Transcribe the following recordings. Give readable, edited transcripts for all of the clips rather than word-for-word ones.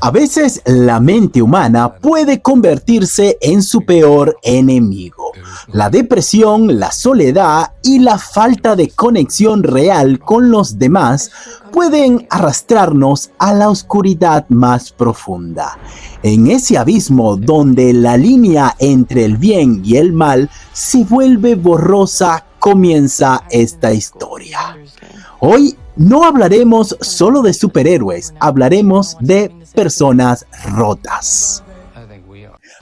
A veces la mente humana puede convertirse en su peor enemigo. La depresión, la soledad y la falta de conexión real con los demás pueden arrastrarnos a la oscuridad más profunda. En ese abismo donde la línea entre el bien y el mal se vuelve borrosa, comienza esta historia. Hoy no hablaremos solo de superhéroes, hablaremos de personas rotas.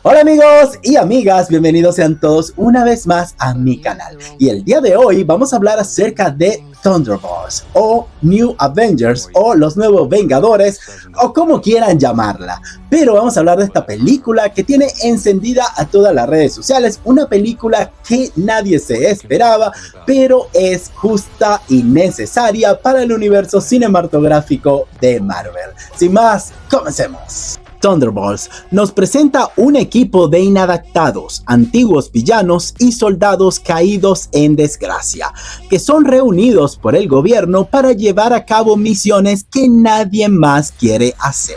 Hola amigos y amigas, bienvenidos sean todos una vez más a mi canal. Y el día de hoy vamos a hablar acerca de Thunderbolts o New Avengers o los nuevos Vengadores o como quieran llamarla. Pero vamos a hablar de esta película que tiene encendida a todas las redes sociales. Una película que nadie se esperaba, pero es justa y necesaria para el universo cinematográfico de Marvel. Sin más, comencemos. Thunderbolts nos presenta un equipo de inadaptados, antiguos villanos y soldados caídos en desgracia, que son reunidos por el gobierno para llevar a cabo misiones que nadie más quiere hacer.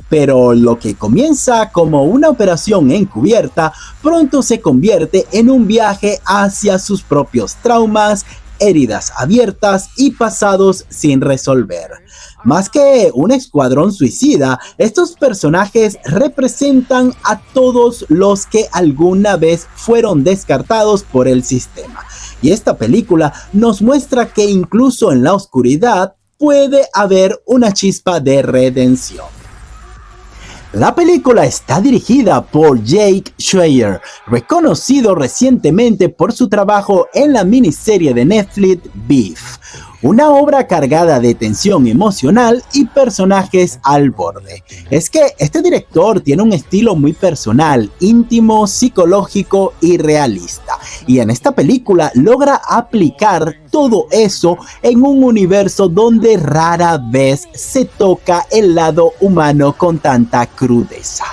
Pero lo que comienza como una operación encubierta, pronto se convierte en un viaje hacia sus propios traumas, heridas abiertas y pasados sin resolver. Más que un escuadrón suicida, estos personajes representan a todos los que alguna vez fueron descartados por el sistema. Y esta película nos muestra que incluso en la oscuridad puede haber una chispa de redención. La película está dirigida por Jake Schreier, reconocido recientemente por su trabajo en la miniserie de Netflix Beef, una obra cargada de tensión emocional y personajes al borde. Es que este director tiene un estilo muy personal, íntimo, psicológico y realista, y en esta película logra aplicar todo eso en un universo donde rara vez se toca el lado humano con tanta crudeza.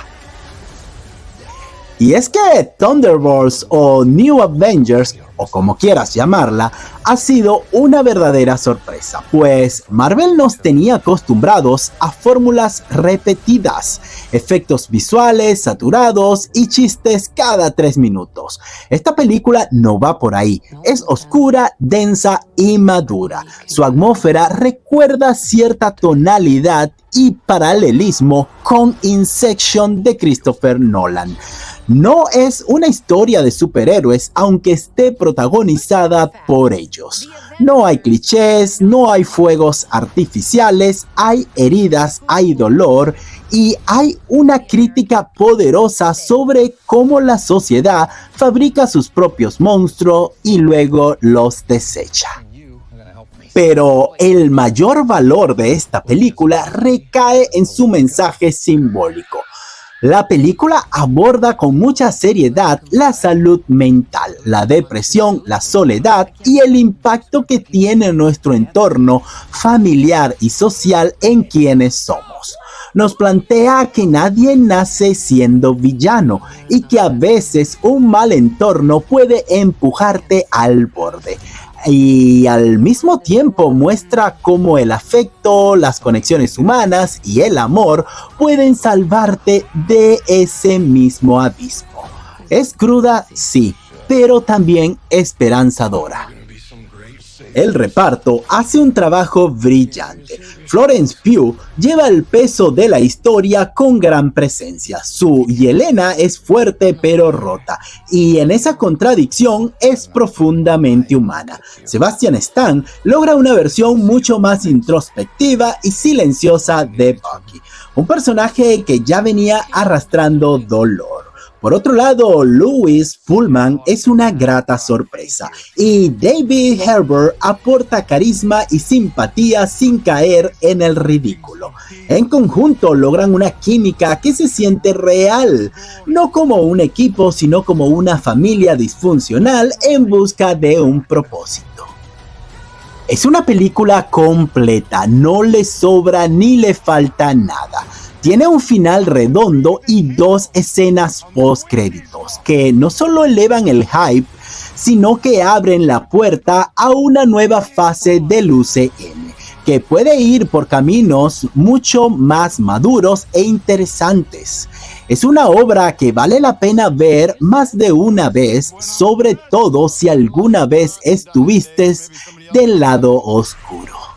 Y es que Thunderbolts o New Avengers, o como quieras llamarla, ha sido una verdadera sorpresa, pues Marvel nos tenía acostumbrados a fórmulas repetidas, efectos visuales saturados y chistes cada 3 minutos. Esta película no va por ahí, es oscura, densa y madura. Su atmósfera recuerda cierta tonalidad y paralelismo con Inception de Christopher Nolan. No es una historia de superhéroes, aunque esté protagonizada por ellos. No hay clichés, no hay fuegos artificiales, hay heridas, hay dolor y hay una crítica poderosa sobre cómo la sociedad fabrica sus propios monstruos y luego los desecha. Pero el mayor valor de esta película recae en su mensaje simbólico. La película aborda con mucha seriedad la salud mental, la depresión, la soledad y el impacto que tiene nuestro entorno familiar y social en quienes somos. Nos plantea que nadie nace siendo villano y que a veces un mal entorno puede empujarte al borde. Y al mismo tiempo muestra cómo el afecto, las conexiones humanas y el amor pueden salvarte de ese mismo abismo. Es cruda, sí, pero también esperanzadora. El reparto hace un trabajo brillante. Florence Pugh lleva el peso de la historia con gran presencia. Sue Yelena es fuerte pero rota, y en esa contradicción es profundamente humana. Sebastian Stan logra una versión mucho más introspectiva y silenciosa de Bucky, un personaje que ya venía arrastrando dolor. Por otro lado, Louis Pullman es una grata sorpresa y David Harbour aporta carisma y simpatía sin caer en el ridículo. En conjunto logran una química que se siente real, no como un equipo sino como una familia disfuncional en busca de un propósito. Es una película completa, no le sobra ni le falta nada. Tiene un final redondo y 2 escenas post créditos que no solo elevan el hype, sino que abren la puerta a una nueva fase del UCM. que puede ir por caminos mucho más maduros e interesantes. Es una obra que vale la pena ver más de una vez, sobre todo si alguna vez estuviste del lado oscuro.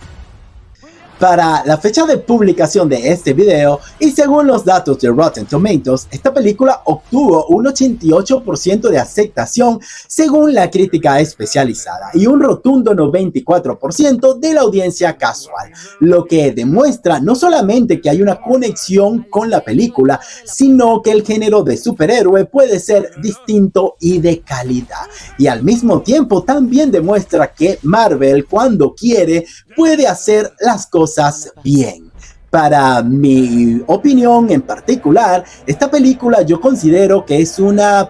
Para la fecha de publicación de este video y según los datos de Rotten Tomatoes, esta película obtuvo un 88% de aceptación según la crítica especializada y un rotundo 94% de la audiencia casual, lo que demuestra no solamente que hay una conexión con la película, sino que el género de superhéroe puede ser distinto y de calidad, y al mismo tiempo también demuestra que Marvel, cuando quiere, puede hacer las cosas bien. Para mi opinión en particular, esta película yo considero que es una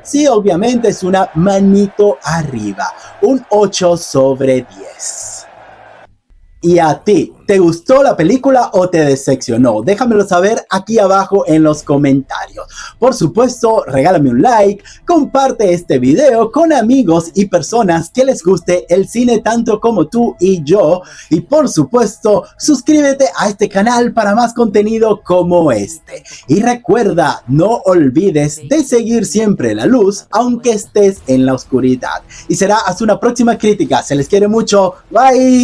sí, obviamente es una manito arriba, un 8 sobre 10. ¿Y a ti? ¿Te gustó la película o te decepcionó? Déjamelo saber aquí abajo en los comentarios. Por supuesto, regálame un like, comparte este video con amigos y personas que les guste el cine tanto como tú y yo. Y por supuesto, suscríbete a este canal para más contenido como este. Y recuerda, no olvides de seguir siempre la luz, aunque estés en la oscuridad. Y será hasta una próxima crítica. Se les quiere mucho. Bye.